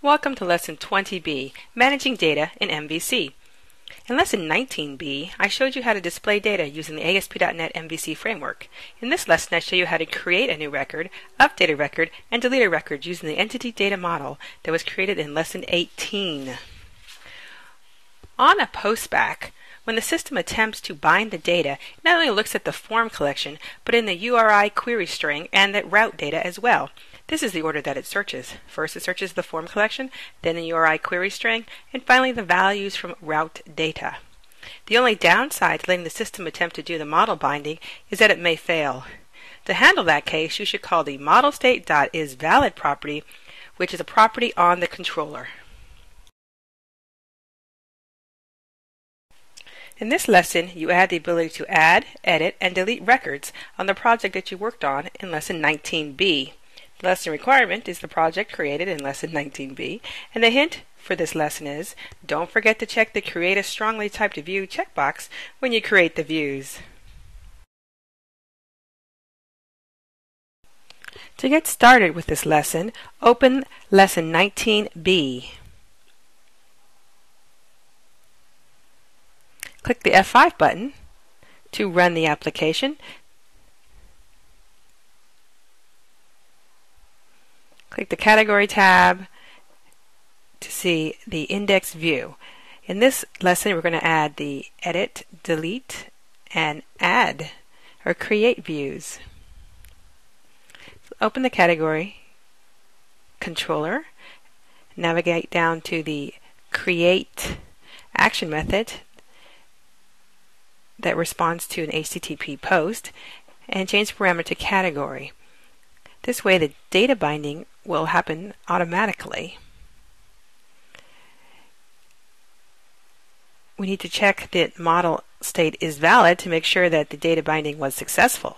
Welcome to Lesson 20B, Managing Data in MVC. In Lesson 19B, I showed you how to display data using the ASP.NET MVC framework. In this lesson, I show you how to create a new record, update a record, and delete a record using the entity data model that was created in Lesson 18. On a postback, when the system attempts to bind the data, it not only looks at the form collection, but in the URI query string and the route data as well. This is the order that it searches. First it searches the form collection, then the URI query string, and finally the values from route data. The only downside to letting the system attempt to do the model binding is that it may fail. To handle that case, you should call the modelState.isValid property, which is a property on the controller. In this lesson, you add the ability to add, edit, and delete records on the project that you worked on in Lesson 19B. The lesson requirement is the project created in Lesson 19B, and the hint for this lesson is, don't forget to check the Create a Strongly Typed View checkbox when you create the views. To get started with this lesson, open Lesson 19B. Click the F5 button to run the application. Click the Category tab to see the index view. In this lesson, we're going to add the edit, delete, and add or create views. So open the category controller, navigate down to the create action method that responds to an HTTP post, and change the parameter to category. This way the data binding will happen automatically. We need to check that model state is valid to make sure that the data binding was successful.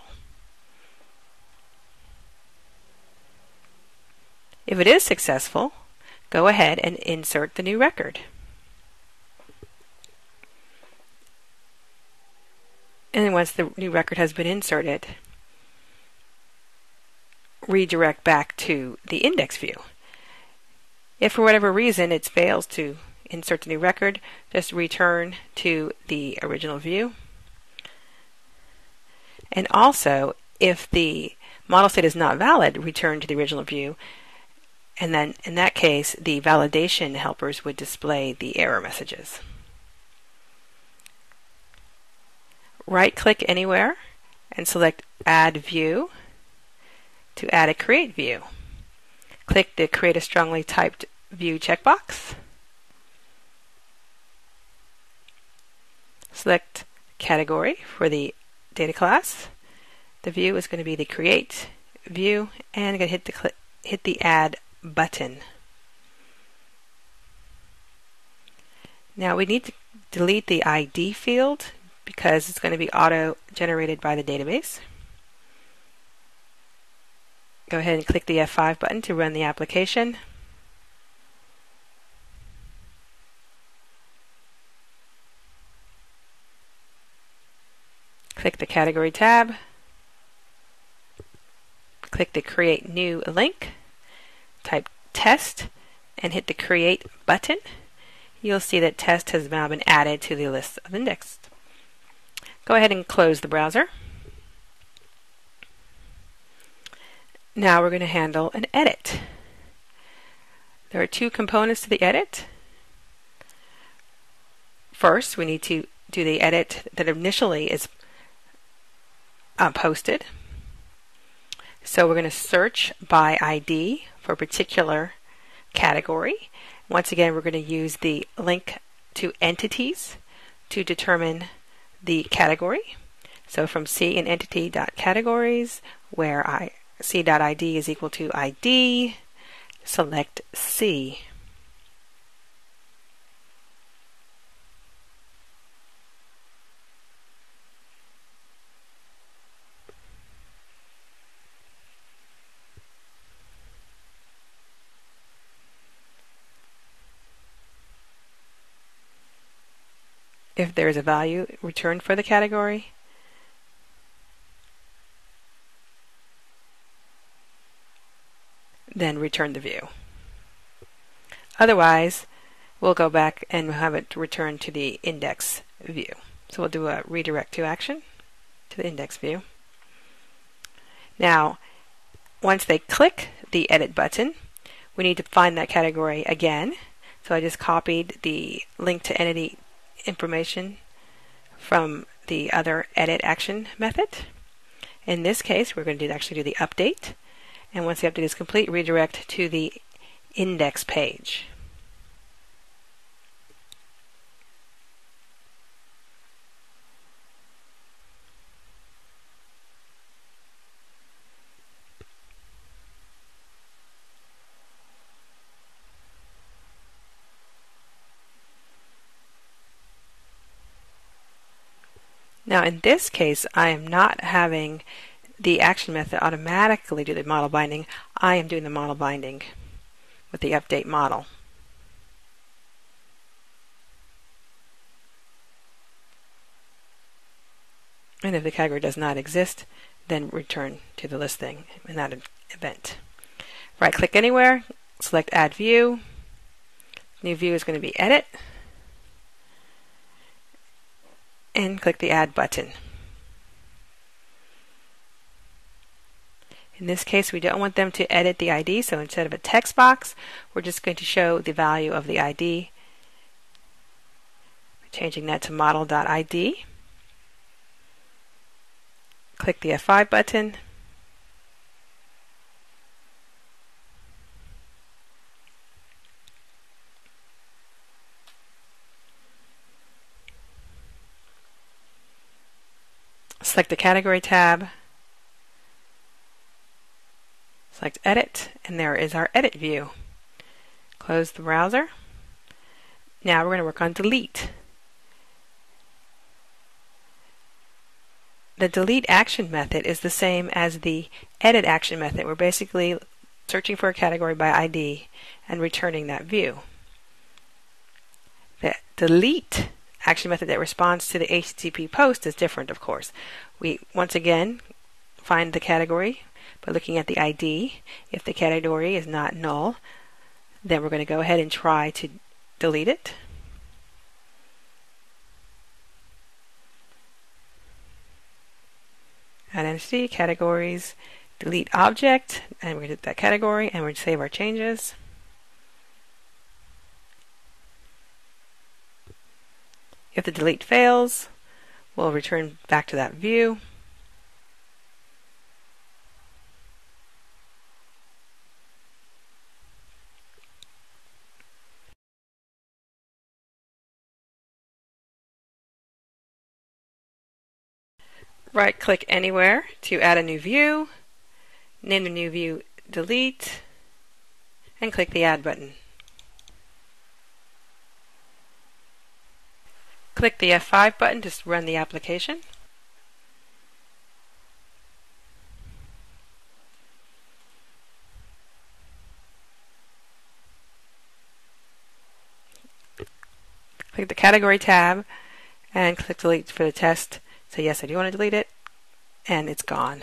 If it is successful, go ahead and insert the new record. And then once the new record has been inserted, redirect back to the index view. If for whatever reason it fails to insert the new record, just return to the original view. And also, if the model state is not valid, return to the original view. And then in that case, the validation helpers would display the error messages. Right-click anywhere and select Add View to add a Create View. Click the Create a Strongly Typed View checkbox. Select Category for the data class. The view is going to be the Create View, and I'm going to hit the Add button. Now we need to delete the ID field because it's going to be auto-generated by the database. Go ahead and click the F5 button to run the application. Click the Category tab. Click the Create New Link. Type Test and hit the Create button. You'll see that Test has now been added to the list of indexed. Go ahead and close the browser. Now we're going to handle an edit. There are two components to the edit. First, we need to do the edit that initially is posted. So we're going to search by ID for a particular category. Once again, we're going to use the link to entities to determine the category. So from C in entity.categories, where C.ID is equal to ID, select C. If there is a value returned for the category, then return the view. Otherwise, we'll go back and we'll have it return to the index view. So we'll do a redirect to action to the index view. Now, once they click the edit button, we need to find that category again. So I just copied the link to entity information from the other edit action method. In this case, we're going to actually do the update. And once the update is complete, redirect to the index page. Now in this case, I am not having the action method automatically do the model binding. I am doing the model binding with the update model. And if the category does not exist, then return to the listing in that event. Right click anywhere, select add view. New view is going to be edit. And click the add button. In this case, we don't want them to edit the ID, so instead of a text box, we're just going to show the value of the ID. We're changing that to model.id. Click the F5 button. Select the category tab. Select edit, and there is our edit view. Close the browser. Now we're going to work on delete. The delete action method is the same as the edit action method. We're basically searching for a category by ID and returning that view. The delete action method that responds to the HTTP post is different, of course. We once again find the category by looking at the ID. If the category is not null, then we're going to go ahead and try to delete it. Add entity, categories, delete object, and we're going to hit that category, and we're going to save our changes. If the delete fails, we'll return back to that view. Right-click anywhere to add a new view, name the new view delete, and click the Add button. Click the F5 button to run the application. Click the Category tab and click Delete for the test. Say yes, I do want to delete it, and it's gone.